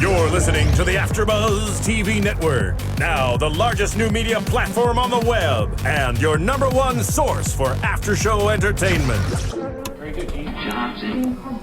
You're listening to the AFTERBUZZ TV network, now the largest new media platform on the web, and your number one source for after-show entertainment. Very good, Dean Johnson. From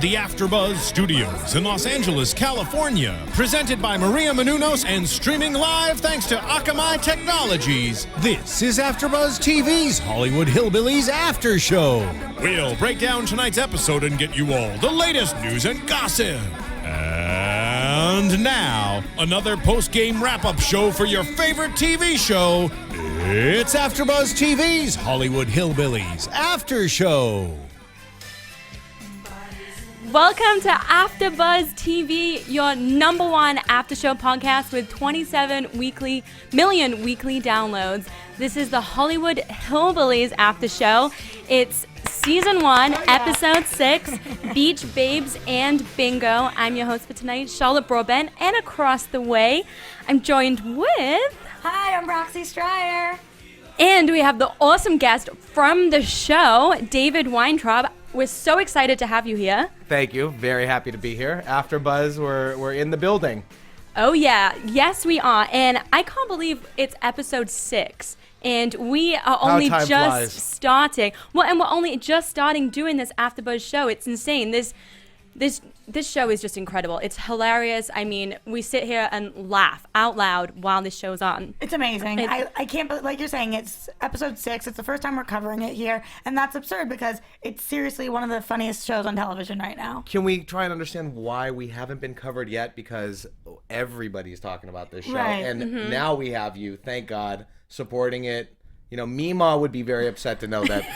the AFTERBUZZ Studios in Los Angeles, California, presented by Maria Menounos and streaming live thanks to Akamai Technologies, this is AFTERBUZZ TV's Hollywood Hillbillies After Show. We'll break down tonight's episode and get you all the latest news and gossip. And now, another post-game wrap-up show for your favorite TV show. It's AFTERBUZZ TV's Hollywood Hillbillies After Show. Welcome to AFTERBUZZ TV, your number one after show podcast with 27 million weekly downloads. This is the Hollywood Hillbillies after show. It's season 1, episode 6, Beach Babes and Bingo. I'm your host for tonight, Charlotte Broadbent, and across the way, I'm joined with... Hi, I'm Roxy Striar. And we have the awesome guest from the show, Dave Weintraub. We're so excited to have you here. Thank you. Very happy to be here. AFTERBUZZ, we're in the building. Oh, yeah. Yes, we are. And I can't believe it's episode 6. And we are only just starting. Well, and we're only just starting doing this AFTERBUZZ show. It's insane. This show is just incredible. It's hilarious. I mean, we sit here and laugh out loud while this show's on. It's amazing. I can't believe, like you're saying, it's episode 6. It's the first time we're covering it here. And that's absurd because it's seriously one of the funniest shows on television right now. Can we try and understand why we haven't been covered yet? Because everybody's talking about this show. Right. And now we have you, thank God, supporting it. You know, Mema would be very upset to know that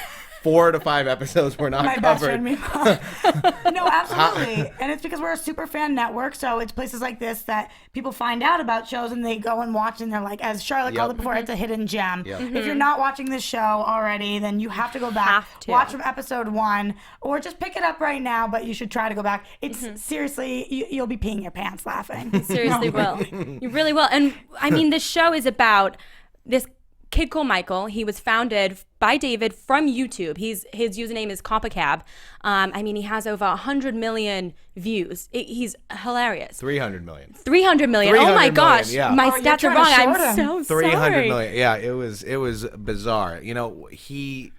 4 to 5 episodes were not My covered. best friend, Mema. No, absolutely. And it's because we're a super fan network, so it's places like this that people find out about shows and they go and watch and they're like, as Charlotte called it before, it's a hidden gem. Yep. If you're not watching this show already, then you have to go back, watch from episode 1, or just pick it up right now, but you should try to go back. It's seriously, you'll be peeing your pants laughing. You seriously will. You really will. And I mean, this show is about this kid called Michael. He was founded by David from YouTube. His username is Coppercab. I mean, he has over 100 million views. He's hilarious. 300 million. 300 million. Oh my gosh. Yeah. My stats are wrong. I'm so 300 sorry. million. Yeah, it was bizarre. You know, the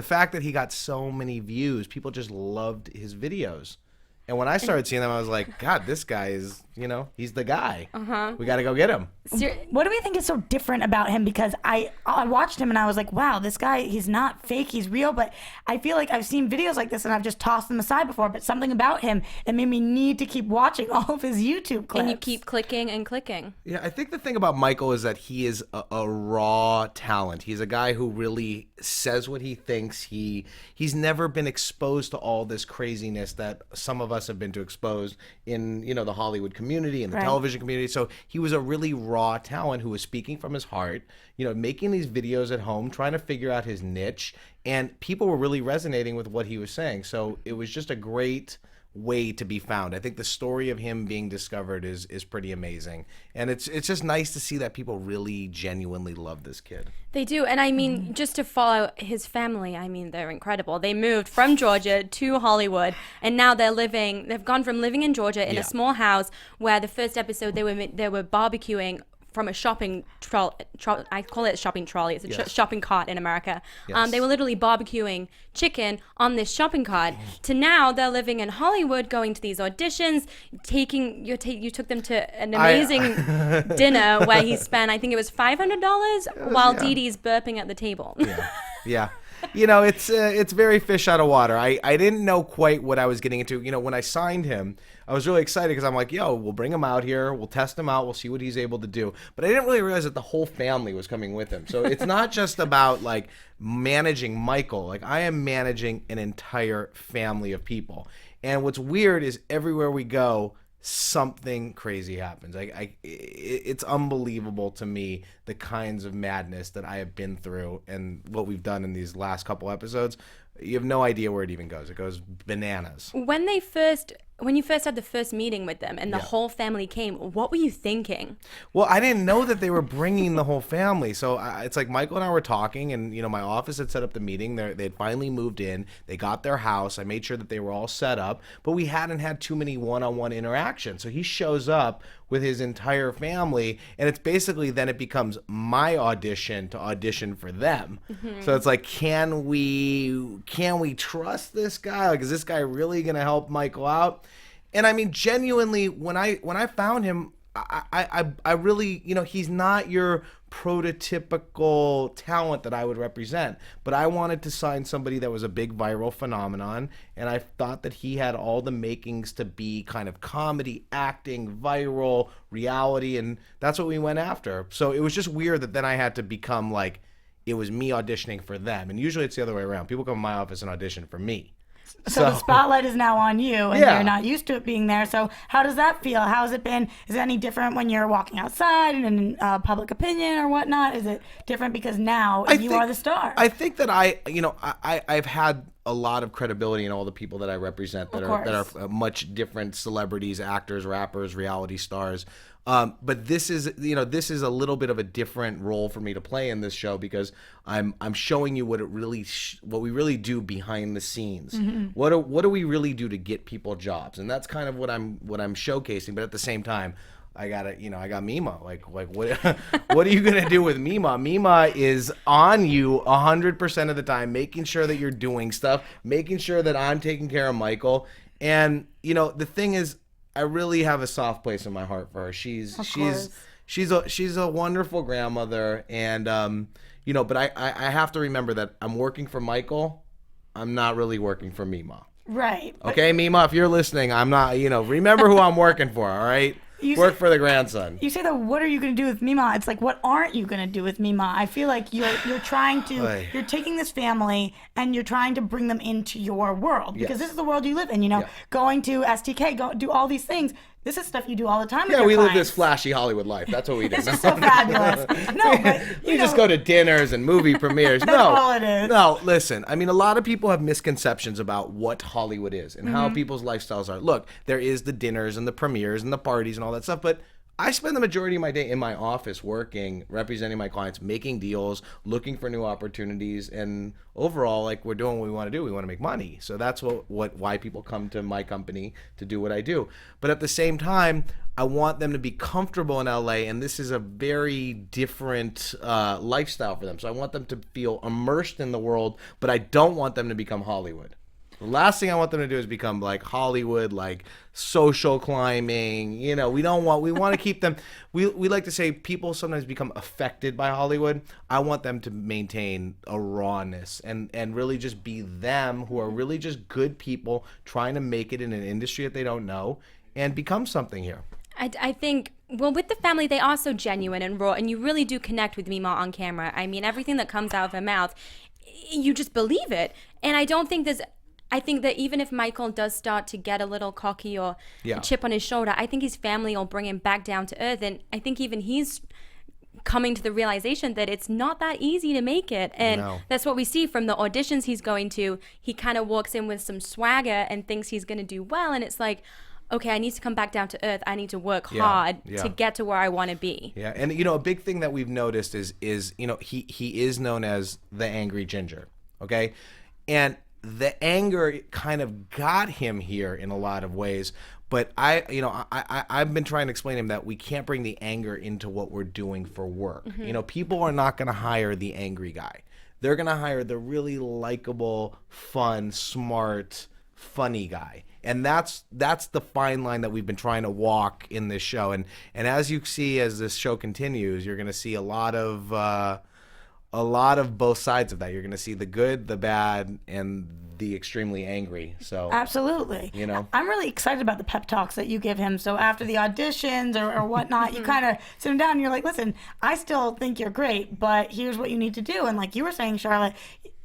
fact that he got so many views, people just loved his videos. And when I started seeing them, I was like, God, this guy is, he's the guy. We got to go get him. What do we think is so different about him? Because I watched him and I was like, wow, this guy, he's not fake, he's real. But I feel like I've seen videos like this and I've just tossed them aside before. But something about him, it made me need to keep watching all of his YouTube clips. And you keep clicking and clicking. Yeah, I think the thing about Michael is that he is a raw talent. He's a guy who really says what he thinks. He's never been exposed to all this craziness that some of us have been exposed in, the Hollywood community and the television community. So he was a really raw talent who was speaking from his heart, making these videos at home, trying to figure out his niche, and people were really resonating with what he was saying. So it was just a great way to be found. I think the story of him being discovered is pretty amazing, and it's just nice to see that people really genuinely love this kid. They do. And I mean, just to follow his family, I mean, they're incredible. They moved from Georgia to Hollywood, and now they've gone from living in Georgia in a small house where the first episode they were barbecuing from a shopping I call it a shopping trolley. It's a shopping cart in America. Yes. They were literally barbecuing chicken on this shopping cart. To now they're living in Hollywood, going to these auditions. You took them to an amazing dinner where he spent, I think it was $500 while DeeDee's burping at the table. Yeah. It's very fish out of water. I didn't know quite what I was getting into. When I signed him, I was really excited because I'm like, we'll bring him out here. We'll test him out. We'll see what he's able to do. But I didn't really realize that the whole family was coming with him. So it's not just about like managing Michael. Like I am managing an entire family of people. And what's weird is everywhere we go, something crazy happens. It's unbelievable to me the kinds of madness that I have been through and what we've done in these last couple episodes. You have no idea where it even goes. It goes bananas. When they first when you first had the first meeting with them and the whole family came, what were you thinking? Well, I didn't know that they were bringing the whole family. So it's like Michael and I were talking, and my office had set up the meeting. They'd finally moved in. They got their house. I made sure that they were all set up, but we hadn't had too many one-on-one interactions. So he shows up with his entire family, and it's basically then it becomes my audition to audition for them. So it's like, can we trust this guy? Like, is this guy really gonna help Michael out? And I mean, genuinely, when I found him, I really, he's not your prototypical talent that I would represent, but I wanted to sign somebody that was a big viral phenomenon, and I thought that he had all the makings to be kind of comedy, acting, viral, reality, and that's what we went after. So it was just weird that then I had to become like, it was me auditioning for them, and usually it's the other way around. People come to my office and audition for me. So the spotlight is now on you, and you're not used to it being there. So how does that feel? How has it been? Is it any different when you're walking outside and in public opinion or whatnot? Is it different because now you are the star? I think that I've had a lot of credibility in all the people that I represent that are much different celebrities, actors, rappers, reality stars. But this is a little bit of a different role for me to play in this show because I'm showing you what we really do behind the scenes. What do we really do to get people jobs? And that's kind of what I'm showcasing. But at the same time, I got Mema. Like what what are you gonna do with Mema? Mema is on you 100% of the time, making sure that you're doing stuff, making sure that I'm taking care of Michael. And the thing is, I really have a soft place in my heart for her. She's a wonderful grandmother, and but I have to remember that I'm working for Michael. I'm not really working for Mema. Right. Okay, Mema, if you're listening, I'm not. Remember who I'm working for. All right. Work for the grandson. You say that. What are you going to do with Mema? It's like, what aren't you going to do with Mema? I feel like you're trying to. You're taking this family and you're trying to bring them into your world because this is the world you live in. Going to STK, do all these things. This is stuff you do all the time. Yeah, we live this flashy Hollywood life. That's what we do. This is so fabulous. No, but we just go to dinners and movie premieres. That's all it is. No, listen. I mean, a lot of people have misconceptions about what Hollywood is and how people's lifestyles are. Look, there is the dinners and the premieres and the parties and all that stuff, but I spend the majority of my day in my office working, representing my clients, making deals, looking for new opportunities, and overall, like, we're doing what we want to do. We want to make money. So that's why people come to my company to do what I do. But at the same time, I want them to be comfortable in LA, and this is a very different lifestyle for them. So I want them to feel immersed in the world, but I don't want them to become Hollywood. The last thing I want them to do is become like Hollywood, like social climbing. We want to keep them. We like to say people sometimes become affected by Hollywood. I want them to maintain a rawness and really just be them, who are really just good people trying to make it in an industry that they don't know and become something here. I think, well, with the family, they are so genuine and raw, and you really do connect with Mema on camera. I mean, everything that comes out of her mouth, you just believe it. And I think that even if Michael does start to get a little cocky or a chip on his shoulder, I think his family will bring him back down to earth. And I think even he's coming to the realization that it's not that easy to make it. And that's what we see from the auditions he's going to. He kind of walks in with some swagger and thinks he's going to do well. And it's like, okay, I need to come back down to earth. I need to work hard to get to where I want to be. Yeah, and a big thing that we've noticed is he is known as the angry ginger, okay? And the anger kind of got him here in a lot of ways, but I've been trying to explain to him that we can't bring the anger into what we're doing for work. People are not going to hire the angry guy. They're going to hire the really likable, fun, smart, funny guy. And that's the fine line that we've been trying to walk in this show. And as you see, as this show continues, you're going to see a lot of both sides of that. You're going to see the good, the bad, and the extremely angry. So absolutely, I'm really excited about the pep talks that you give him. So after the auditions or whatnot, you kind of sit him down and you're like, listen, I still think you're great, but here's what you need to do. And like you were saying, Charlotte,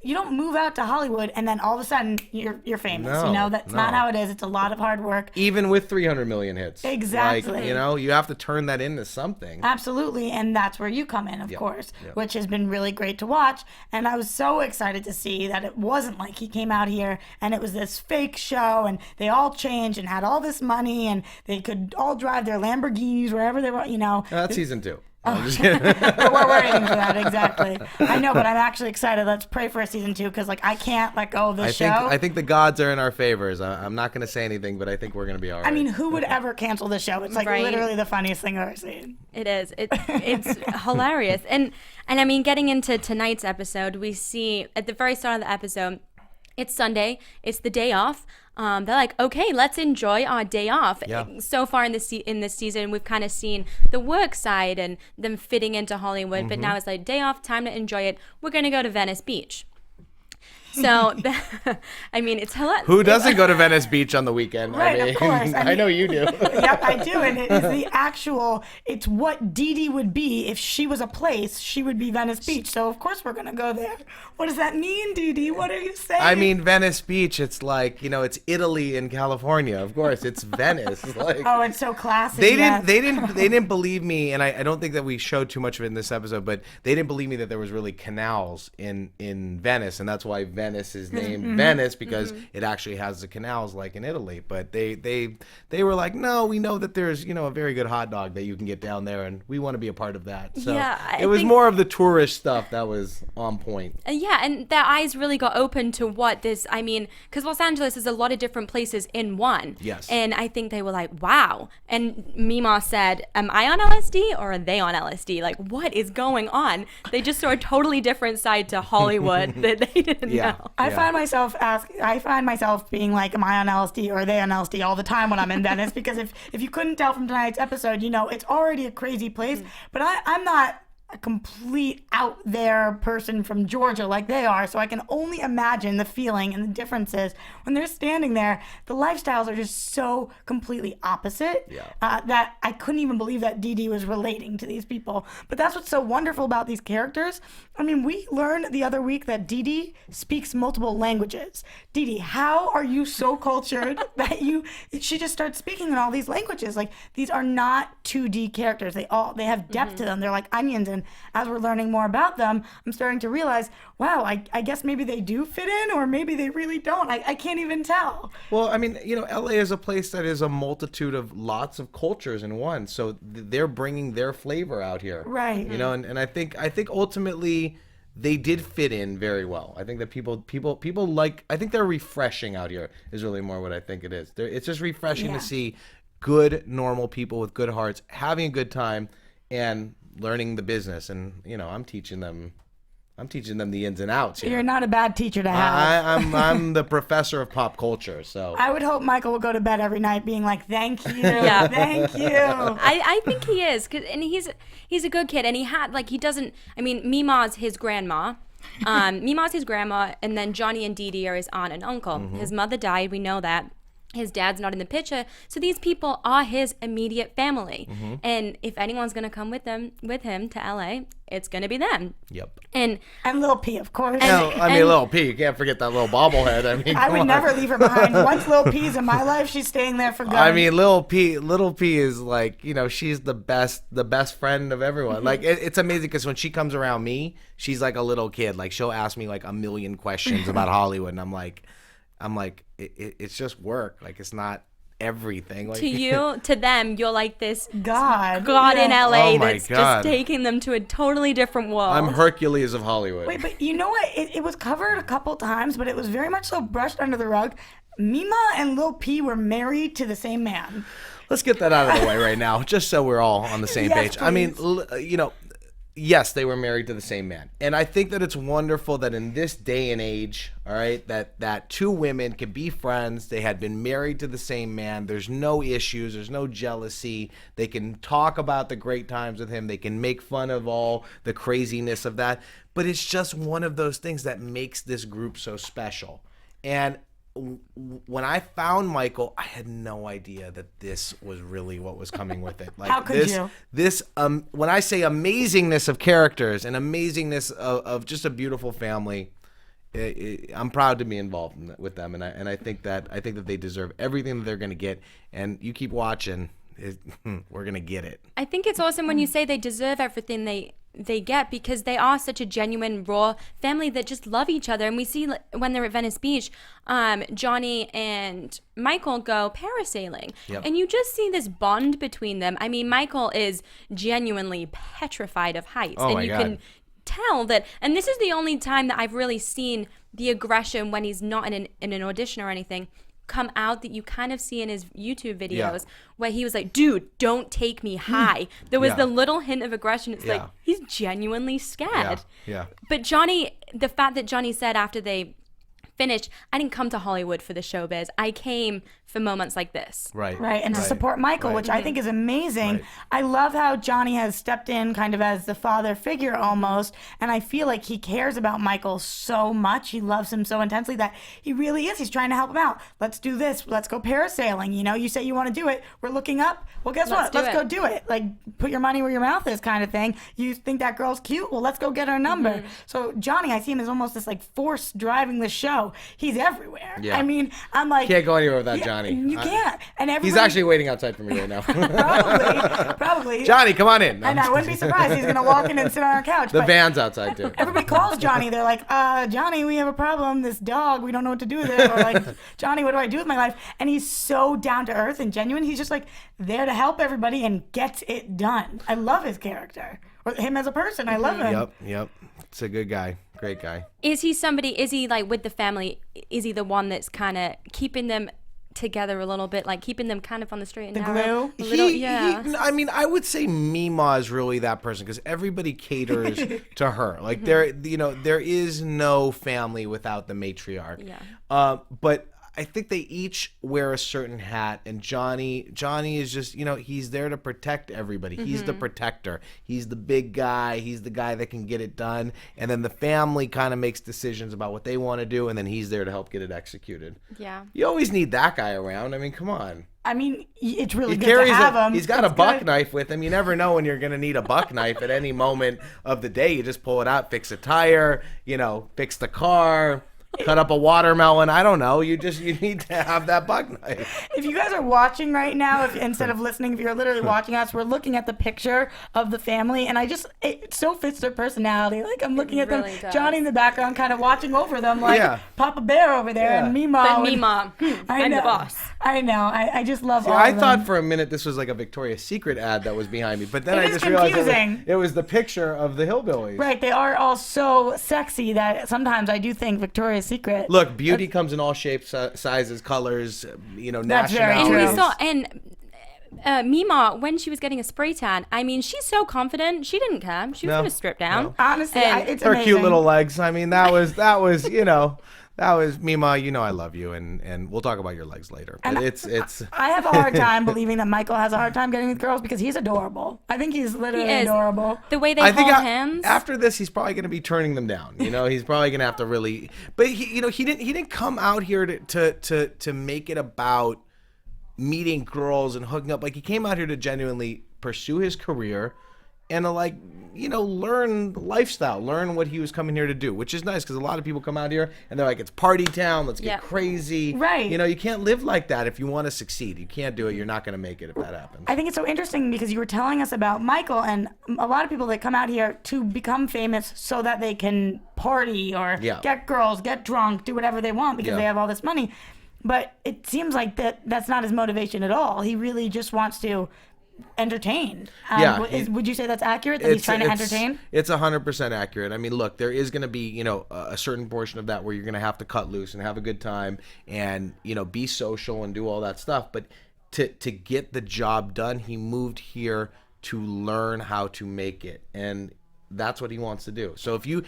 you don't move out to Hollywood and then all of a sudden you're famous. No, You know, that's no. not how it is. It's a lot of hard work. Even with 300 million hits. Exactly. Like, you know, you have to turn that into something. Absolutely, and that's where you come in, of course, which has been really great to watch. And I was so excited to see that it wasn't like he came out here and it was this fake show and they all changed and had all this money and they could all drive their Lamborghinis wherever they were, you know. That's season 2. We're waiting for that, exactly. I know, but I'm actually excited. Let's pray for a season 2 because, like, I can't let go of this show. I think the gods are in our favors. I'm not going to say anything, but I think we're going to be all right. I mean, who would ever cancel this show? It's like literally the funniest thing I've ever seen. It is. It's hilarious. And I mean, getting into tonight's episode, we see at the very start of the episode, it's Sunday. It's the day off. They're like, okay, let's enjoy our day off. Yeah. So far in this season, we've kind of seen the work side and them fitting into Hollywood. But now it's like day off, time to enjoy it. We're gonna go to Venice Beach. So, I mean, it's hilarious. Who doesn't go to Venice Beach on the weekend? Right, I mean, of course. I know you do. Yep, I do. And it is it's what DeeDee would be if she was a place. She would be Venice Beach. So, of course, we're going to go there. What does that mean, DeeDee? What are you saying? I mean, Venice Beach, it's like, you know, it's Italy in California. Of course, it's Venice. Like, oh, it's so classic. They yes. didn't believe me, and I don't think that we showed too much of it in this episode, but they didn't believe me that there was really canals in Venice, and that's why Venice is named Venice, because it actually has the canals like in Italy. But they were like, no, we know that there's, you know, a very good hot dog that you can get down there, and we want to be a part of that. So it was more of the tourist stuff that was on point. Yeah, and their eyes really got open to what this, I mean, because Los Angeles is a lot of different places in one. Yes. And I think they were like, wow. And Mema said, am I on LSD or are they on LSD? Like, what is going on? They just saw a totally different side to Hollywood that they didn't know. I find myself being like, am I on LSD or are they on LSD all the time when I'm in Venice? Because if you couldn't tell from tonight's episode, you know, it's already a crazy place. But I'm not a complete out there person from Georgia like they are, so I can only imagine the feeling and the differences when they're standing there. The lifestyles are just so completely opposite that I couldn't even believe that DeeDee was relating to these people. But that's what's so wonderful about these characters. I mean, we learned the other week that DeeDee speaks multiple languages. DeeDee, how are you so cultured that she just starts speaking in all these languages? Like, these are not 2D characters. They have depth to them. They're like onions. And as we're learning more about them, I'm starting to realize, wow, I guess maybe they do fit in, or maybe they really don't. I can't even tell. Well, I mean, you know, LA is a place that is a multitude of lots of cultures in one. So they're bringing their flavor out here. Right. You know, and I think ultimately they did fit in very well. I think that people like, I think they're refreshing out here is really more what I think it is. It's just refreshing to see good, normal people with good hearts having a good time and learning the business. And, you know, I'm teaching them the ins and outs here. You're not a bad teacher to have. I'm the professor of pop culture, so I would hope Michael will go to bed every night being like, thank you, Yeah. thank you. I think he is, and he's a good kid, and he doesn't, I mean, Mema's his grandma. Mema's his grandma, and then Johnny and DeeDee are his aunt and uncle. His mother died, we know that. His dad's not in the picture, so these people are his immediate family. And if anyone's gonna come with him to LA, it's gonna be them. Yep. And Lil P, of course. Lil P, you can't forget that little bobblehead. I mean, I would never leave her behind. Once Lil P's in my life, she's staying there for good. I mean, Little P is like, you know, she's the best friend of everyone. Like, it's amazing because when she comes around me, she's like a little kid. Like, she'll ask me like a million questions about Hollywood, and I'm like, it's just work. Like, it's not everything. Like, to them, you're like this God in LA Oh my that's God. just taking them to a totally different world. I'm Hercules of Hollywood. Wait, but you know what? It was covered a couple times, but it was very much so brushed under the rug. Mema and Lil P were married to the same man. Let's get that out of the way right now, just so we're all on the same Yes, page. I mean, please. you know, yes, they were married to the same man. And I think that it's wonderful that in this day and age, all right, that two women can be friends. They had been married to the same man. There's no issues. There's no jealousy. They can talk about the great times with him. They can make fun of all the craziness of that. But it's just one of those things that makes this group so special. And when I found Michael, I had no idea that this was really what was coming with it. Like, how could you? This when I say amazingness of characters and amazingness of just a beautiful family, I'm proud to be involved with them, and I think that they deserve everything that they're going to get. And you keep watching, we're going to get it. I think it's awesome when you say they deserve everything they get, because they are such a genuine, raw family that just love each other. And we see when they're at Venice Beach, Johnny and Michael go parasailing. Yep. And you just see this bond between them. I mean, Michael is genuinely petrified of heights. Oh, and my you God. can tell that, and this is the only time that I've really seen the aggression when he's not in an audition or anything come out, that you kind of see in his YouTube videos where he was like, dude, don't take me high. There was the little hint of aggression. It's like, he's genuinely scared. Yeah. But Johnny, the fact that Johnny said after they finished, I didn't come to Hollywood for the showbiz. I came for moments like this. Right. And to support Michael, which I think is amazing. Right. I love how Johnny has stepped in kind of as the father figure almost, and I feel like he cares about Michael so much. He loves him so intensely that he really is. He's trying to help him out. Let's do this. Let's go parasailing. You know, you say you want to do it. We're looking up. Well, guess what? Let's go do it. Like, put your money where your mouth is kind of thing. You think that girl's cute? Well, let's go get her number. So Johnny, I see him as almost this like force driving the show. He's everywhere. Yeah. I mean, I'm like, Can't go anywhere without Johnny. You can't. And everybody, He's actually waiting outside for me right now. probably. Johnny, come on in. And I wouldn't be surprised. He's gonna walk in and sit on our couch. The but van's outside too. everybody calls Johnny. They're like, Johnny, we have a problem. This dog, we don't know what to do with it. Or like, Johnny, what do I do with my life? And he's so down to earth and genuine. He's just like there to help everybody and gets it done. I love his character. Or him as a person. I love him. Yep. It's a good guy. Great guy. Is he like with the family, is he the one that's kind of keeping them together a little bit, like keeping them kind of on the straight and narrow? glue? A little, I mean, I would say Mema is really that person because everybody caters to her. Like there is no family without the matriarch. Yeah. But I think they each wear a certain hat, and Johnny is just, he's there to protect everybody. He's the protector. He's the big guy. He's the guy that can get it done. And then the family kind of makes decisions about what they want to do, and then he's there to help get it executed. Yeah. You always need that guy around. I mean, come on. I mean, it's really He good carries to have him. He's got a It's buck good. knife with him. You never know when you're going to need a buck knife at any moment of the day. You just pull it out, fix a tire, fix the car, cut up a watermelon. I don't know. You need to have that buck knife. If you guys are watching right now, instead of listening, if you're literally watching us, we're looking at the picture of the family, and it so fits their personality. Like, I'm looking at really them, does. Johnny in the background, kind of watching over them, like Yeah. Papa Bear over there, Yeah. and Mema. But would- Mema, I I'm know. the boss. I know. I just love all I of them. thought for a minute this was like a Victoria's Secret ad that was behind me, but then It I is just realized confusing. it was the picture of the hillbillies. Right, they are all so sexy that sometimes I do think Victoria's Secret. Look, beauty comes in all shapes, sizes, colors, That's very And true. we nationalities. saw, and Mema, when she was getting a spray tan, I mean, she's so confident. She didn't care. She was No. going to strip down. No. Honestly, And it's Her amazing. cute little legs. I mean, that was that was Mema. I love you, and we'll talk about your legs later. But it's I have a hard time believing that Michael has a hard time getting with girls because he's adorable. I think he's literally He is. adorable. The way they I think hold hands. after this, he's probably going to be turning them down. He's probably going to have to really. But he didn't come out here to make it about meeting girls and hooking up. Like, he came out here to genuinely pursue his career and to learn lifestyle, learn what he was coming here to do, which is nice because a lot of people come out here and they're like, it's party town, let's get Yeah. crazy. Right. You can't live like that if you want to succeed. You can't do it. You're not going to make it if that happens. I think it's so interesting because you were telling us about Michael and a lot of people that come out here to become famous so that they can party or Yeah. get girls, get drunk, do whatever they want because Yeah. they have all this money. But it seems like that's not his motivation at all. He really just wants to entertain. Yeah, Would you say that's accurate, that he's trying to entertain? It's 100% accurate. I mean, look, there is going to be, a certain portion of that where you're going to have to cut loose and have a good time and, be social and do all that stuff. But to get the job done, he moved here to learn how to make it. And that's what he wants to do. So if you,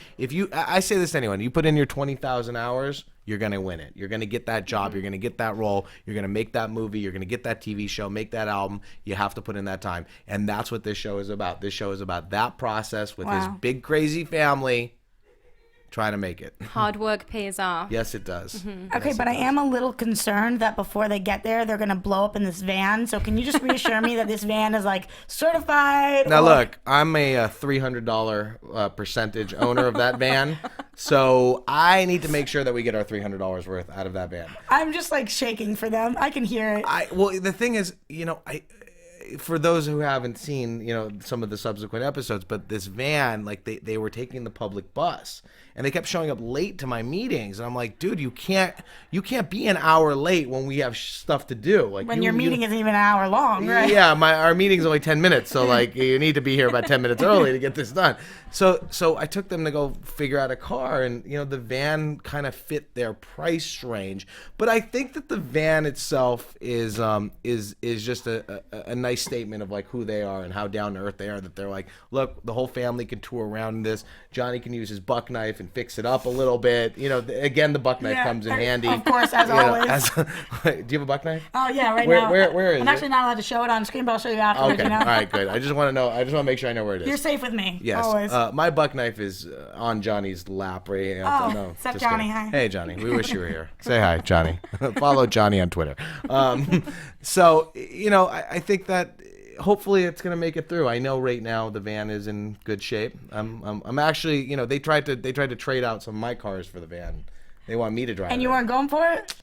I say this to anyone, you put in your 20,000 hours, you're going to win it. You're going to get that job. You're going to get that role. You're going to make that movie. You're going to get that TV show, make that album. You have to put in that time. And that's what this show is about. This show is about that process with his Wow. big, crazy family trying to make it. Hard work pays off. Yes, it does. Okay, Yes, but it I does. am a little concerned that before they get there, they're going to blow up in this van. So can you just reassure me that this van is like certified? Now or- look, I'm a $300 percentage owner of that van, So I need to make sure that we get our $300 worth out of that van. I'm just like shaking for them. I can hear it. Well, the thing is, for those who haven't seen, some of the subsequent episodes, but this van, like they were taking the public bus, and they kept showing up late to my meetings, and I'm like, dude, you can't be an hour late when we have stuff to do. Like When your meeting isn't even an hour long, right? Yeah, our meeting's only 10 minutes, so like you need to be here about 10 minutes early to get this done. So I took them to go figure out a car, and the van kind of fit their price range. But I think that the van itself is just a nice statement of like who they are and how down to earth they are. That they're like, look, the whole family can tour around in this. Johnny can use his buck knife and fix it up a little bit. Again, the buck knife comes in handy. Of course, as always. Do you have a buck knife? Oh yeah, right Where- now. where is I'm it? actually not allowed to show it on screen, but I'll show you afterwards. Okay, all right, good. I just want to know. I just want to make sure I know where it is. You're safe with me. Yes. Always. My buck knife is on Johnny's lap right now. Oh, No, what's up, just Johnny? kidding. Hi. Hey, Johnny. We wish you were here. Say hi, Johnny. Follow Johnny on Twitter. So, I think that hopefully it's going to make it through. I know right now the van is in good shape. I'm actually, they tried to trade out some of my cars for the van. They want me to drive And it. you weren't going for it?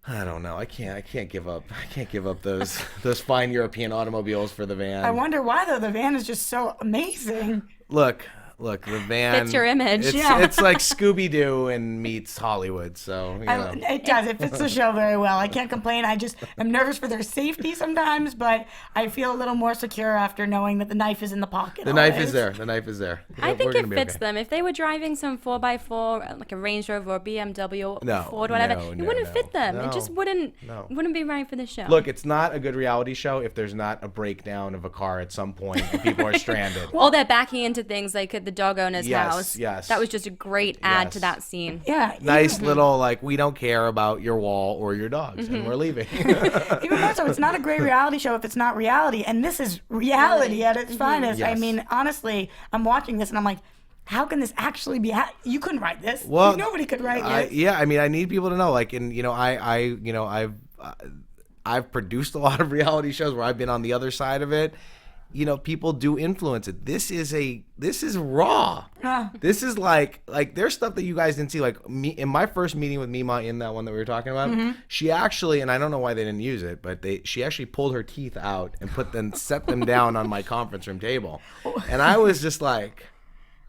I don't know. I can't give up. I can't give up those fine European automobiles for the van. I wonder why though. The van is just so amazing. Look, the van Fits your image. It's like Scooby-Doo and meets Hollywood, so It does. It fits the show very well. I can't complain. I just am nervous for their safety sometimes, but I feel a little more secure after knowing that the knife is in the pocket. The knife is there. The knife is there. I We're think gonna it be fits okay. them. If they were driving some 4x4, like a Range Rover or BMW, No, Ford, whatever, no, it no, wouldn't no, fit them. no, It just wouldn't be right for the show. Look, it's not a good reality show if there's not a breakdown of a car at some point and people are stranded. Or they're backing into things like at the dog owner's house. Yes. That was just a great add to Yes. that scene. Yeah. Nice little like we don't care about your wall or your dogs and we're leaving. Even more so, it's not a great reality show if it's not reality, and this is reality at its finest. I Yes. mean, honestly, I'm watching this and I'm like, how can this actually be? You couldn't write this. Well, Nobody could write this. Yeah, I mean, I need people to know. Like, and I've produced a lot of reality shows where I've been on the other side of it. People do influence it. This is raw. This is like there's stuff that you guys didn't see. Like me in my first meeting with Mema in that one that we were talking about, she actually, and I don't know why they didn't use it, but she actually pulled her teeth out and set them down on my conference room table, and I was just like,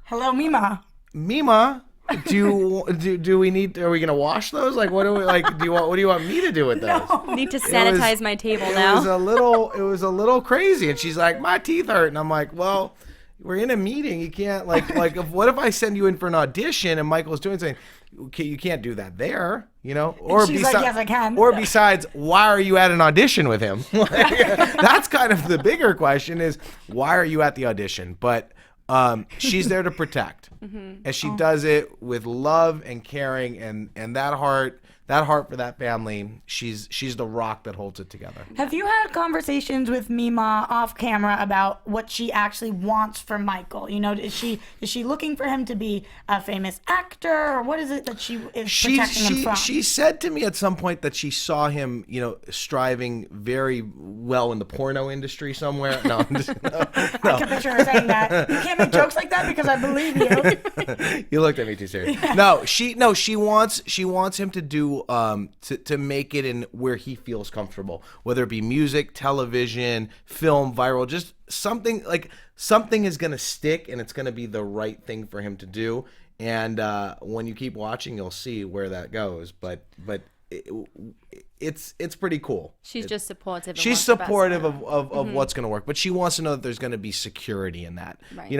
Hello, Mema. Mema, do we need? Are we gonna wash those? Like, what do we like? What do you want me to do with those? Need to sanitize my table It now. was a little crazy, and she's like, my teeth hurt, and I'm like, well, we're in a meeting. You can't what if I send you in for an audition and Michael's doing something? Okay, you can't do that there, Or she's like, yes, I can. Or besides, why are you at an audition with him? That's kind of the bigger question: is why are you at the audition? But she's there to protect, and she does it with love and caring, and that heart for that family. She's the rock that holds it together. Have you had conversations with Mema off camera about what she actually wants from Michael? Is she looking for him to be a famous actor, or what is it that she is protecting him from? She said to me at some point that she saw him, striving very well in the porno industry somewhere. No, I can picture her saying that. You can't make jokes like that because I believe you. You looked at me too serious. No, she wants him to do to make it in where he feels comfortable, whether it be music, television, film, viral, just something is going to stick and it's going to be the right thing for him to do. And when you keep watching, you'll see where that goes. But it's pretty cool. She's just supportive. and She's wants the best supportive for him. of what's going to work, but she wants to know that there's going to be security in that. Right.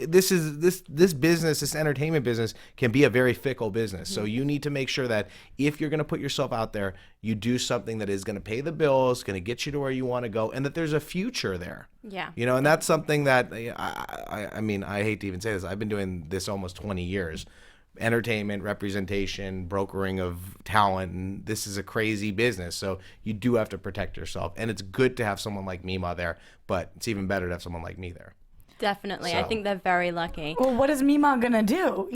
This business, this entertainment business, can be a very fickle business. So you need to make sure that if you're going to put yourself out there, you do something that is going to pay the bills, going to get you to where you want to go, and that there's a future there. Yeah. And that's something that I mean, I hate to even say this. I've been doing this almost 20 years. Entertainment, representation, brokering of talent, and this is a crazy business, so you do have to protect yourself, and it's good to have someone like Mema there, but it's even better to have someone like me there. Definitely. I So. think they're very lucky. Well, what is Mema gonna do?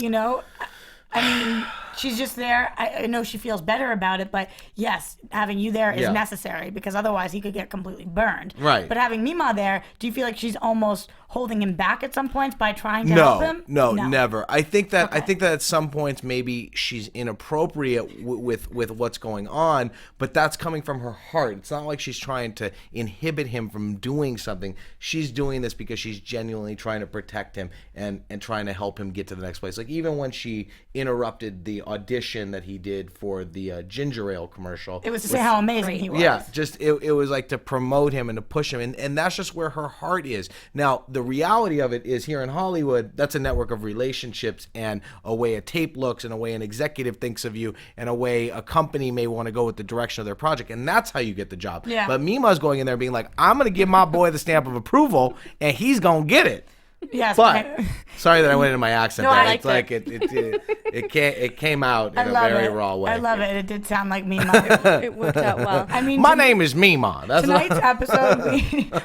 I mean, she's just there. I know she feels better about it, but yes, having you there is Yeah. necessary because otherwise he could get completely burned. Right. But having Mema there, do you feel like she's almost holding him back at some points by trying to help him? No, never. I think that at some points maybe she's inappropriate with what's going on, but that's coming from her heart. It's not like she's trying to inhibit him from doing something. She's doing this because she's genuinely trying to protect him and trying to help him get to the next place. Like even when she interrupted the audition that he did for the ginger ale commercial. It was to say how amazing he was. Yeah, just it was like to promote him and to push him, and that's just where her heart is. Now, the reality of it is here in Hollywood, that's a network of relationships and a way a tape looks and a way an executive thinks of you and a way a company may want to go with the direction of their project, and that's how you get the job. Yeah. But Mema's going in there being like, I'm going to give my boy the stamp of approval, and he's going to get it. Yes, But sorry that I went into my accent. No, there. I liked It's like it came out in a love very it. raw way. I love it. It did sound like Mema. It worked out well. I mean, My name is Mema. That's tonight's episode,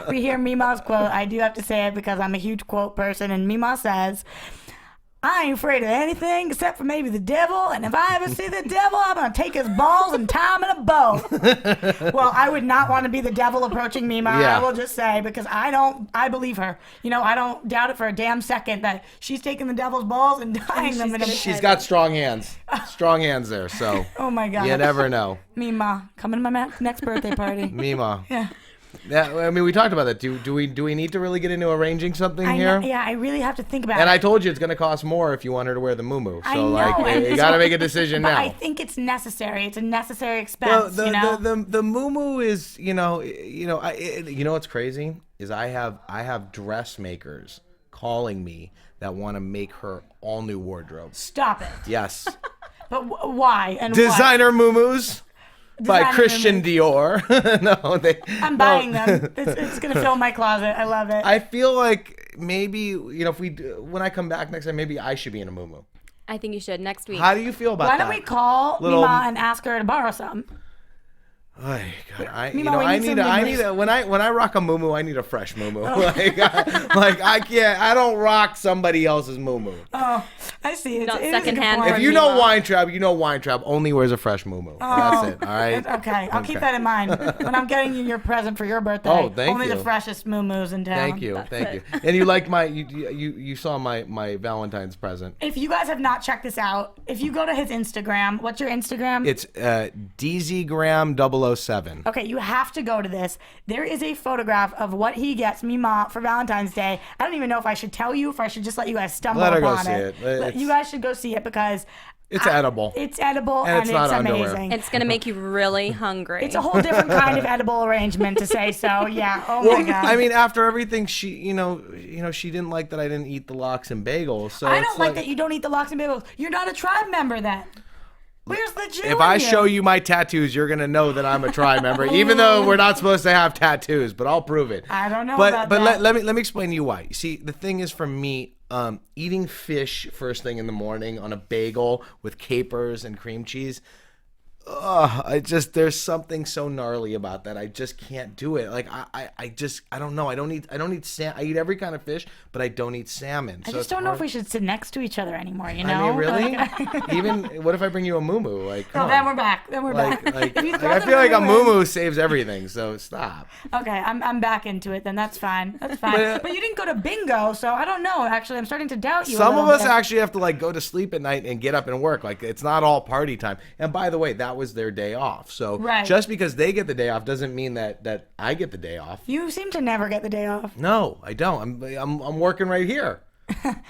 we hear Mema's quote. I do have to say it because I'm a huge quote person, and Mema says, I ain't afraid of anything except for maybe the devil, and if I ever see the devil, I'm going to take his balls and tie him in a bow. Well, I would not want to be the devil approaching Mema, Yeah. I will just say, because I believe her. You know, I don't doubt it for a damn second that she's taking the devil's balls and tying them in a She's got strong hands. Strong hands there, so Oh my God. you never know. Mema, coming to my next birthday party. Mema. Yeah. Yeah, I mean, we talked about that. Do we need to really get into arranging something I here? know, yeah, I really have to think about And it. I told you it's going to cost more if you want her to wear the muumuu. I So, know, like, and you this got to one- make a decision but now. I think it's necessary. It's a necessary Well, expense, the, you know? the muumuu is, you know what's crazy is I have dressmakers calling me that want to make her all new wardrobe. Stop it. Yes. But why? And Designer muumuus by Designer Christian Dior. No, I'm buying them. It's going to fill my closet. I love it. I feel like maybe, if when I come back next time, maybe I should be in a muumuu. I think you should next week. How do you feel about Why that? don't we call Little- Mema and ask her to borrow some? Oh, God, Mema, we need some when I rock a muumuu, I need a fresh muumuu. Like I don't rock somebody else's muumuu. Oh, I see. It Not is a good secondhand point. If you know Weintraub, you know Weintraub only wears a fresh muumuu. That's it. All right. Okay, I'll keep that in mind when I'm getting you your present for your birthday. Oh, thank Only you. the freshest muumuus in town. Thank you. And you like you saw my Valentine's present. If you guys have not checked this out, if you go to his Instagram, what's your Instagram? It's DZgram007. Okay, you have to go to this. There is a photograph of what he gets Mema for Valentine's Day. I don't even know if I should tell you, if I should just let you guys stumble Let her go upon see it. it. You guys should go see it because It's edible. it's edible And and it's it's, not underwear. amazing. It's going to make you really hungry. It's a whole different kind of edible arrangement to say so. Yeah. Oh my God. I mean, after everything, she didn't like that I didn't eat the lox and bagels. So I it's don't like that you don't eat the lox and bagels. You're not a tribe member then. Where's the Jew If in I you? show you my tattoos, you're gonna know that I'm a tribe member, even though we're not supposed to have tattoos. But I'll prove it. I don't know But about but that. let me explain to you why. You see, the thing is for me, eating fish first thing in the morning on a bagel with capers and cream cheese. There's something so gnarly about that. I just can't do it. Like I don't know. I don't eat I eat every kind of fish, but I don't eat salmon. I just don't know if we should sit next to each other anymore, you know? I mean, really? Even what if I bring you a muumuu? Like, come Oh, on. then we're back. Then we're back. If you throw I the feel like a muumuu in- muumuu saves everything. So stop. Okay, I'm back into it then. That's fine. That's fine. But you didn't go to bingo, so I don't know. Actually, I'm starting to doubt you. Some a of little us bit. actually have to like go to sleep at night and get up and work. Like it's not all party time. And by the way, that was their day off. So Right. just because they get the day off doesn't mean that I get the day off. You seem to never get the day off. No, I don't. I'm working right here.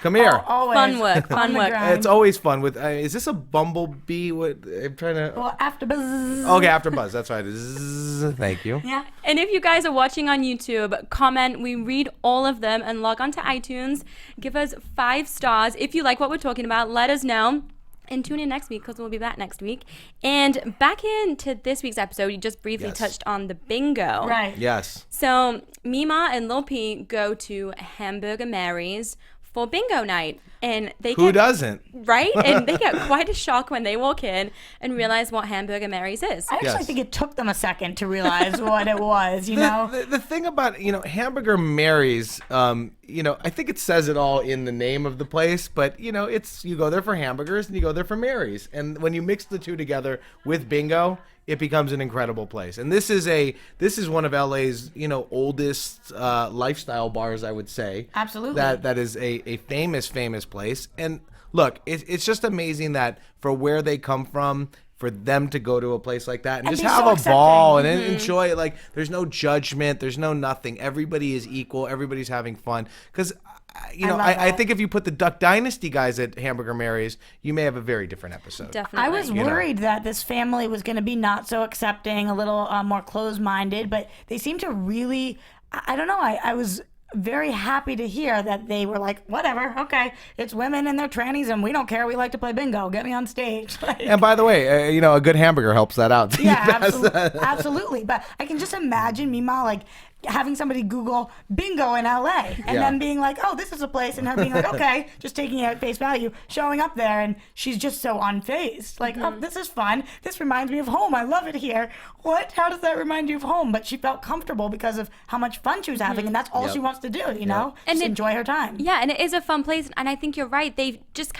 Come here. Always. Fun work, On fun the work. grind. It's always fun with. Is this a bumblebee? What I'm trying to. Well, after buzz. Okay, AFTERBUZZ. That's right. Zzz, thank you. Yeah. And if you guys are watching on YouTube, comment. We read all of them and log on to iTunes. Give us 5 stars. If you like what we're talking about, let us know. And tune in next week because we'll be back next week. And back into this week's episode, you just briefly Yes. touched on the bingo. Right. Yes. So Mema and Lil P go to Hamburger Mary's for bingo night. And Who doesn't? Right? And they get quite a shock when they walk in and realize what Hamburger Mary's is. I actually think it took them a second to realize what it was, you know? The thing about, Hamburger Mary's, I think it says it all in the name of the place, but, it's you go there for hamburgers and you go there for Mary's. And when you mix the two together with bingo, it becomes an incredible place. And this is one of LA's, oldest lifestyle bars, I would say. Absolutely. That is a famous place. And look, it's just amazing that for where they come from, for them to go to a place like that and just have a ball and enjoy it. Like, there's no judgment, there's no nothing. Everybody is equal. Everybody's having fun. Because, I think if you put the Duck Dynasty guys at Hamburger Mary's, you may have a very different episode. Definitely. I was worried that this family was going to be not so accepting, a little more closed-minded, but they seem to really, I don't know, I was very happy to hear that they were like, whatever, okay, it's women and they're trannies and we don't care, we like to play bingo, get me on stage. And by the way, a good hamburger helps that out. Yeah, absolutely. But I can just imagine Mema like having somebody Google bingo in LA and then being like, oh, this is a place, and her being like, okay, just taking it at face value, showing up there, and she's just so unfazed. Like, oh, this is fun. This reminds me of home. I love it here. What? How does that remind you of home? But she felt comfortable because of how much fun she was having, and that's all she wants to do, you know? And just enjoy her time. Yeah, and it is a fun place, and I think you're right. They just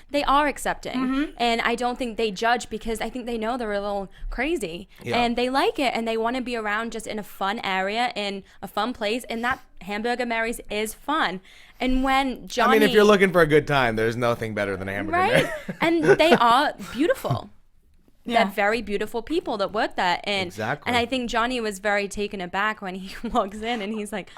they are accepting, and I don't think they judge because I think they know they're a little crazy, and they like it, and they want to be around just in a fun area, in a fun place, and that Hamburger Mary's is fun. And when Johnny, I mean, if you're looking for a good time, there's nothing better than a Hamburger Mary. And they are beautiful. They're very beautiful people that work there. And, exactly. And I think Johnny was very taken aback when he walks in and he's like,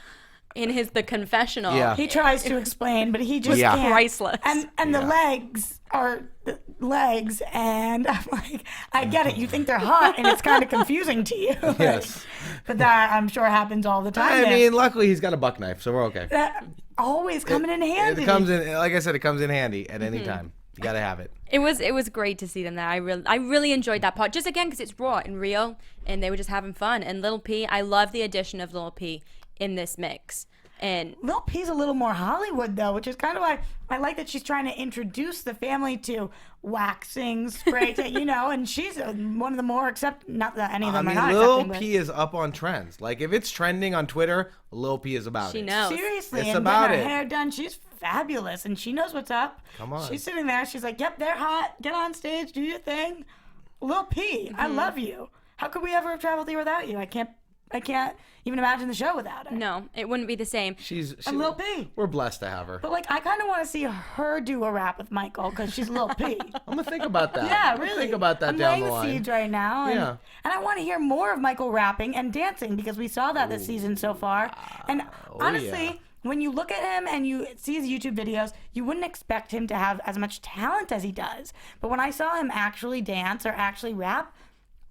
in the confessional. Yeah. He tries to explain, but he just can't. Priceless. And the legs are the legs, and I'm like, I get it. You think they're hot, and it's kind of confusing to you. Yes. But that, I'm sure, happens all the time. I mean, luckily he's got a buck knife, so we're okay. That always coming in handy. It comes in, like I said, it comes in handy at any time. You gotta have it. It was great to see them there. I really enjoyed that part. Just again, because it's raw and real, and they were just having fun. And Lil P, I love the addition of Lil P in this mix. And Lil P's a little more Hollywood, though, which is kind of why I like that she's trying to introduce the family to waxing, spray, and she's one of the more not that any of them are not Lil accepting. P is up on trends. Like, if it's trending on Twitter, Lil P is about it. she knows. Seriously, It's and about getting it. her hair done, she's fabulous, and she knows what's up. Come on. She's sitting there, she's like, yep, they're hot, get on stage, do your thing. Lil P, I love you. How could we ever have traveled here without you? I can't even imagine the show without her. No, it wouldn't be the same. She's Lil P. We're blessed to have her. But I kind of want to see her do a rap with Michael because she's Lil P. I'm gonna think about that. Yeah, I'm gonna really. think about that I'm down laying the line. seeds right now. And I want to hear more of Michael rapping and dancing because we saw that this season so far. And honestly, when you look at him and you see his YouTube videos, you wouldn't expect him to have as much talent as he does. But when I saw him actually dance or actually rap,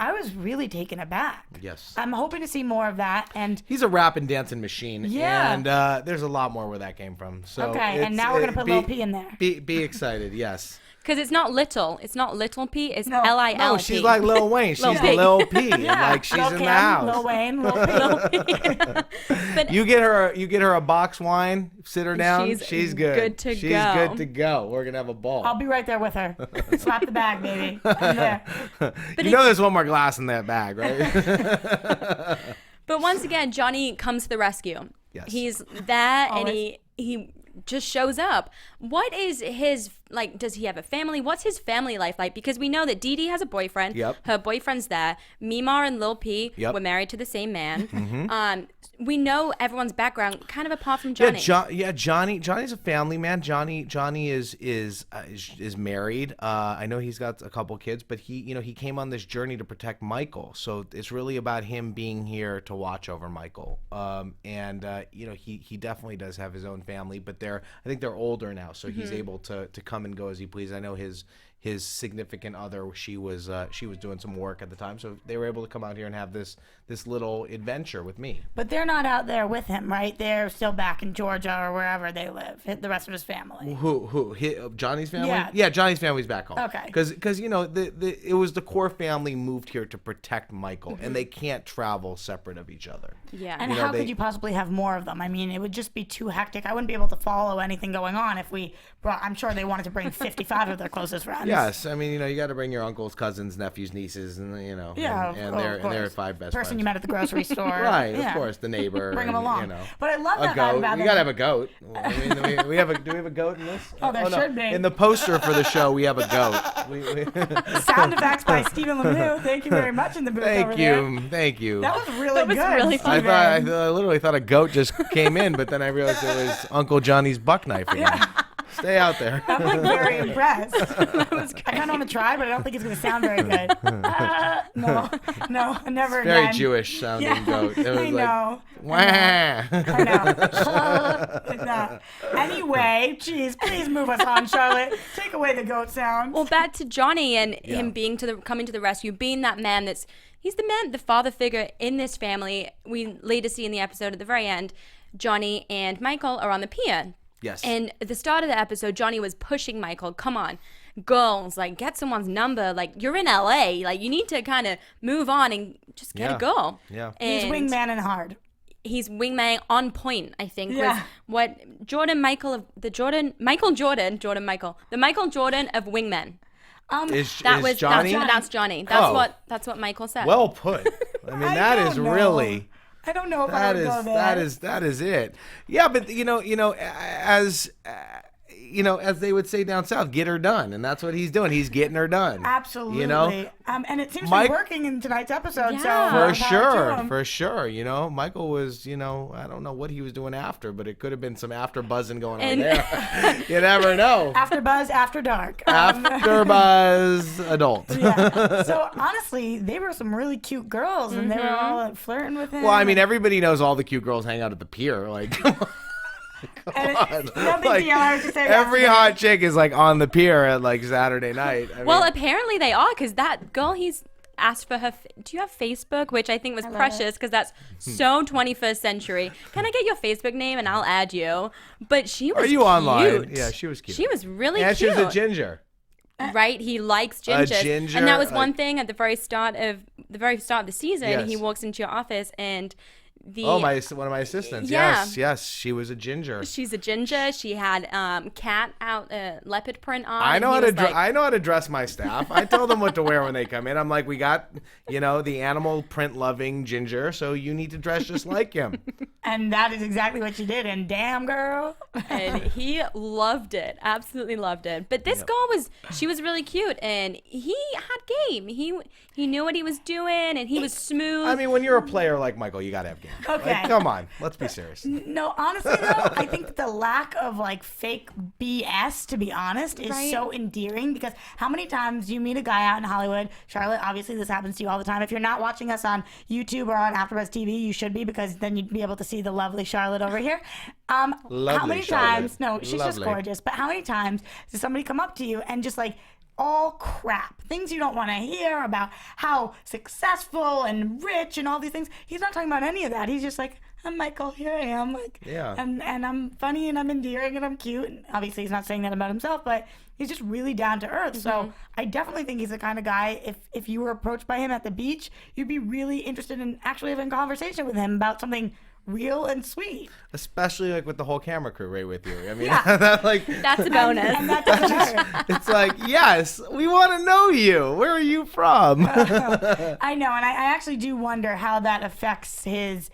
I was really taken aback. Yes. I'm hoping to see more of that. And He's a rap and dancing machine. Yeah. And there's a lot more where that came from. So okay, and now we're gonna put Lil P in there. Be excited, yes. Because it's not little P, it's L-I-L-P. No, she's like Lil Wayne. She's Lil P. And like she's Lil in Kim, the house. Lil Wayne, Lil P. But You get her a box wine, sit her down. She's good. good to she's go. good to go. We're gonna have a ball. I'll be right there with her. Slap the bag, baby. I'm there. There's one more glass in that bag, right? But once again, Johnny comes to the rescue. Yes. He's there and Always. he just shows up. What is his, does he have a family? What's his family life like? Because we know that DeeDee has a boyfriend. Yep. Her boyfriend's there. Mema and Lil P were married to the same man. We know everyone's background, kind of apart from Johnny. Johnny's a family man. Johnny is married. I know he's got a couple kids, but he came on this journey to protect Michael. So it's really about him being here to watch over Michael. He definitely does have his own family, but I think they're older now, so he's able to come and go as he pleases. I know his his significant other. She was doing some work at the time, so they were able to come out here and have this little adventure with me. But they're not out there with him, right? They're still back in Georgia or wherever they live. The rest of his family. Johnny's family? Yeah. Johnny's family's back home. Okay. Because it was the core family moved here to protect Michael, and they can't travel separate of each other. Yeah. And how could you possibly have more of them? I mean, it would just be too hectic. I wouldn't be able to follow anything going on if we brought. I'm sure they wanted to bring 55 of their closest friends. Yes, I mean, you got to bring your uncles, cousins, nephews, nieces, and Yeah, and they're 5 best person friends. you met at the grocery store. Right, Yeah. of course, the neighbor. Bring them and, along. But I love a that goat. about We them. gotta have a goat. I mean, do we have a goat in this? Oh, there should be. In the poster for the show, we have a goat. Sound effects by Stephen Lemieux. Thank you very much in the booth over there. Thank you. That was really good. really fun. I literally thought a goat just came in, but then I realized it was Uncle Johnny's buck knife again. Stay out there. I'm like very impressed. I kind of want to try, but I don't think it's going to sound very good. No, never Very again. Jewish sounding goat. It was I know. Wah. I know. Like that. Anyway, geez, please move us on, Charlotte. Take away the goat sound. Well, back to Johnny and him being coming to the rescue, being that man he's the man, the father figure in this family. We later see in the episode at the very end, Johnny and Michael are on the pier. Yes. And at the start of the episode, Johnny was pushing Michael, come on, girls, like, get someone's number. Like, you're in LA. Like, you need to kind of move on and just get a girl. Yeah. He's And wingman and hard. he's wingman on point, I think, Yeah. was what the Michael Jordan of wingmen. Is Johnny? That's Johnny. That's what Michael said. Well put. I mean, that is don't know. really. I don't know if I would go there. That is it. Yeah, but as they would say down south, get her done, and that's what he's doing. He's getting her done. Absolutely. You know, and it seems to Mike- be working in tonight's episode. Yeah. So for power to him. sure. You know, Michael was, I don't know what he was doing after, but it could have been some after buzzing going on there. You never know. After Buzz, After Dark. After buzz, adult. Yeah. So honestly, they were some really cute girls, and they were all like, flirting with him. Well, I mean, everybody knows all the cute girls hang out at the pier. Like, come on. No big Like, deal. I was just saying every yesterday. hot chick is like on the pier at like Saturday night. I Well, mean, apparently they are, because that girl, he's asked for her. Do you have Facebook? Which I think was precious, because that's so 21st century. Can I get your Facebook name and I'll add you? But she was are you cute. online? Yeah, she was cute. She was really and cute. she was a ginger. Right, he likes gingers, ginger, and that was one thing at the very start of the season. Yes. He walks into your office and one of my assistants. Yeah. Yes, she was a ginger. she's a ginger. She had cat out leopard print on. I know and how he to was like, I know how to dress my staff. I tell them what to wear when they come in. I'm like, we got, the animal print loving ginger, so you need to dress just like him. And that is exactly what she did. And damn, girl. and he loved it, absolutely loved it. But this girl she was really cute, and he had game. He knew what he was doing, and he was smooth. I mean, when you're a player like Michael, you gotta have game. Okay. Like, come on, let's be serious. No, honestly though, I think that the lack of like fake BS, to be honest, is Right. so endearing, because how many times do you meet a guy out in Hollywood? Charlotte, obviously this happens to you all the time. If you're not watching us on YouTube or on AfterBuzz TV, you should be, because then you'd be able to see the lovely Charlotte over here. How Lovely many Charlotte. times? No, she's just Lovely. gorgeous. But how many times does somebody come up to you and just like all crap, things you don't want to hear about how successful and rich and all these things? He's not talking about any of that. He's just like, I'm Michael, here I am, like, Yeah. and I'm funny and I'm endearing and I'm cute. And obviously he's not saying that about himself, but he's just really down to earth. So I definitely think he's the kind of guy, if you were approached by him at the beach, you'd be really interested in actually having a conversation with him about something real and sweet. Especially like with the whole camera crew right with you. I mean, Yeah. That's a bonus. And that doesn't hurt. it's like, yes, we want to know you. Where are you from? I know, and I actually do wonder how that affects his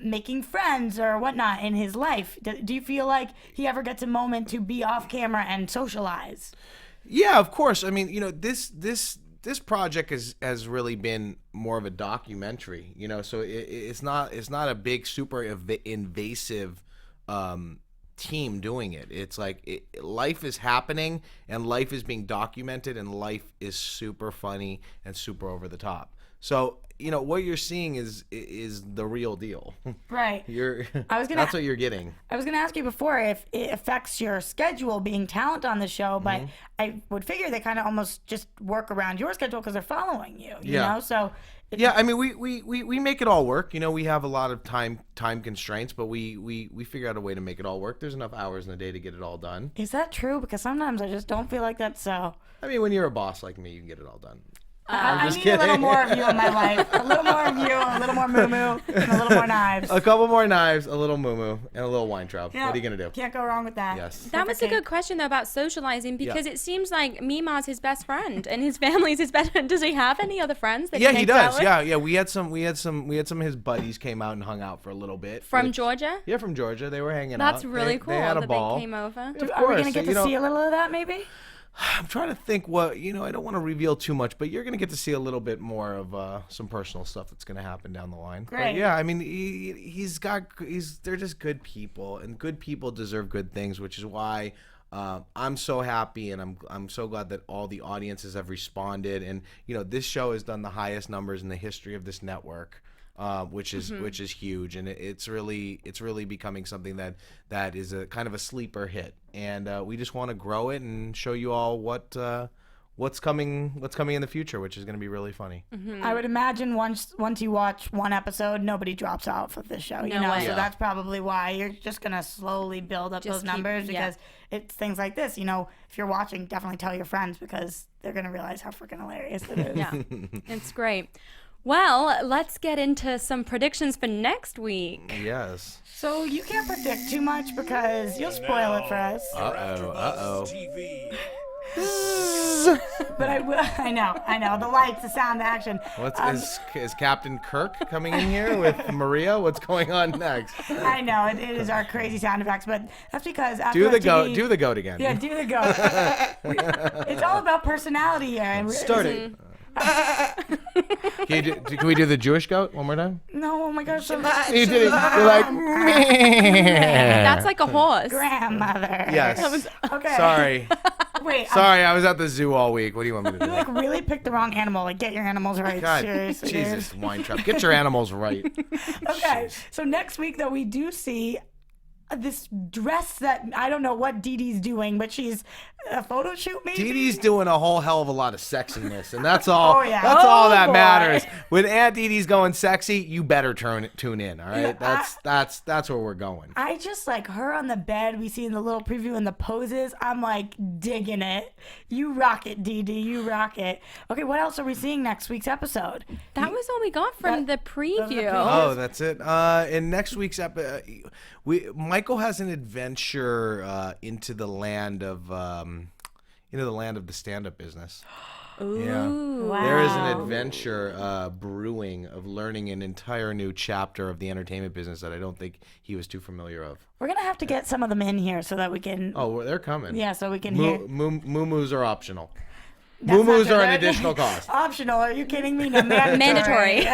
making friends or whatnot in his life. Do you feel like he ever gets a moment to be off camera and socialize? Yeah, of course. I mean, this project has really been more of a documentary, so it's not a big super invasive team doing it. It's like life is happening and life is being documented and life is super funny and super over the top. So what you're seeing is the real deal. Right. That's what you're getting. I was gonna ask you before if it affects your schedule being talent on the show, but I would figure they kind of almost just work around your schedule because they're following you. You know, so. Yeah, I mean, we make it all work. We have a lot of time constraints, but we figure out a way to make it all work. There's enough hours in the day to get it all done. Is that true? Because sometimes I just don't feel like that's so. I mean, when you're a boss like me, you can get it all done. I need a little more of you in my life. A little more of you, a little more moo-moo, and a little more knives. A couple more knives, a little moo-moo, and a little Weintraub. Yeah, what are you going to do? Can't go wrong with that. Yes. That was a good question, though, about socializing, because it seems like Mema's his best friend, and his family's his best friend. Does he have any other friends that he he does. with? Yeah. We had some of his buddies came out and hung out for a little bit. From Georgia? Yeah, from Georgia. They were hanging out. That's really cool they had a that ball. they came over. Are we going to get to see a little of that, maybe? I'm trying to think I don't want to reveal too much, but you're going to get to see a little bit more of some personal stuff that's going to happen down the line. Great. But yeah, I mean, they're just good people, and good people deserve good things, which is why I'm so happy, and I'm so glad that all the audiences have responded, and this show has done the highest numbers in the history of this network. Which is huge, and it's really becoming something that is a kind of a sleeper hit, and we just want to grow it and show you all what's coming in the future, which is going to be really funny. I would imagine once you watch one episode, nobody drops off of this show. So that's probably why you're just gonna slowly build up those numbers because it's things like this. If you're watching, definitely tell your friends because they're gonna realize how freaking hilarious it is. Yeah, it's great. Well, let's get into some predictions for next week. Yes. So you can't predict too much because you'll spoil it for us. Uh-oh. But I will. I know. The lights, the sound, the action. Is Captain Kirk coming in here with Maria? What's going on next? I know it is our crazy sound effects, but that's because after do the goat again. Yeah, do the goat. It's all about personality here. And Start it. Can we do the Jewish goat one more time? No, oh my gosh, so You did it. You're like, meh. That's like a horse. grandmother. Yes. Okay. Sorry. Wait. Sorry, I was at the zoo all week. What do you want me to do? You really picked the wrong animal. Get your animals right. God, Seriously. Jesus, Weintraub. Get your animals right. Okay. So next week, though, we do see this dress that I don't know what DeeDee's doing, but she's a photo shoot maybe? DeeDee's doing a whole hell of a lot of sexiness, and that's all. Oh, yeah. That's all that boy. matters. When Aunt DeeDee's going sexy, you better tune in. All right, Yeah, that's where we're going. I just like her on the bed. We see in the little preview and the poses. I'm like digging it. You rock it, DeeDee. You rock it. Okay, what else are we seeing next week's episode? That was all we got from the preview. Oh, that's it. In next week's episode, Michael has an adventure into the land of the stand-up business. Ooh. Yeah. Wow. There is an adventure brewing of learning an entire new chapter of the entertainment business that I don't think he was too familiar of. We're gonna have to get some of them in here so that we can. Oh, well, they're coming. Yeah, so we can hear. Moo-moos are optional. That's not Moo-moos true. are an They're additional cost. Optional? Are you kidding me? No, mandatory.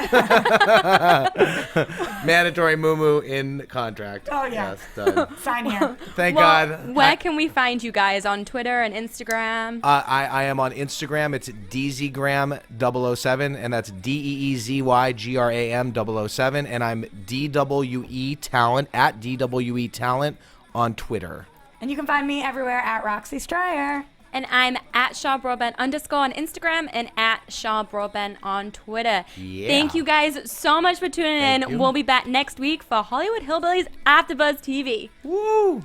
Mandatory moo-moo in contract. Oh, yeah. Yes, done. Sign here. Thank Well, God. where can we find you guys? On Twitter and Instagram? I am on Instagram. It's DZgram007, and that's DEEZYGRAM007, and I'm DWE Talent at DWE Talent on Twitter. And you can find me everywhere at Roxy Striar. And I'm at Charlotte Broadbent _ on Instagram and at Charlotte Broadbent on Twitter. Yeah. Thank you guys so much for tuning Thank in. you. We'll be back next week for Hollywood Hillbillies AfterBuzz TV. Woo!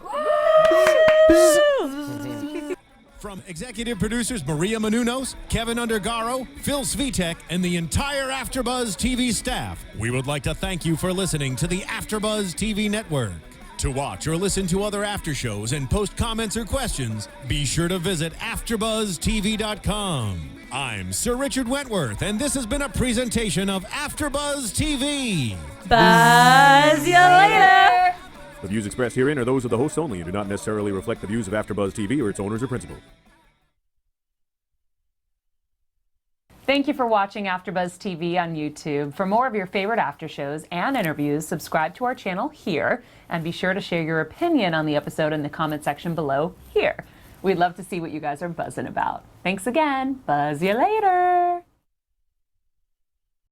From executive producers Maria Menounos, Kevin Undergaro, Phil Svitek, and the entire AfterBuzz TV staff, we would like to thank you for listening to the AfterBuzz TV network. To watch or listen to other after shows and post comments or questions, be sure to visit AfterBuzzTV.com. I'm Sir Richard Wentworth, and this has been a presentation of AfterBuzz TV. Buzz you later. The views expressed herein are those of the hosts only and do not necessarily reflect the views of AfterBuzz TV or its owners or principals. Thank you for watching AfterBuzz TV on YouTube. For more of your favorite after shows and interviews, subscribe to our channel here, and be sure to share your opinion on the episode in the comment section below here. We'd love to see what you guys are buzzing about. Thanks again. Buzz you later.